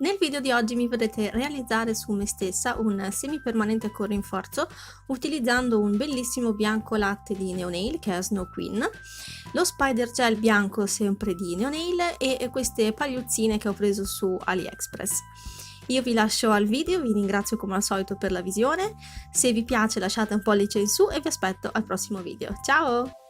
Nel video di oggi mi vedrete realizzare su me stessa un semipermanente con rinforzo utilizzando un bellissimo bianco latte di Neonail che è Snow Queen, lo spider gel bianco sempre di Neonail e queste pagliuzzine che ho preso su AliExpress. Io vi lascio al video, vi ringrazio come al solito per la visione, se vi piace lasciate un pollice in su e vi aspetto al prossimo video. Ciao!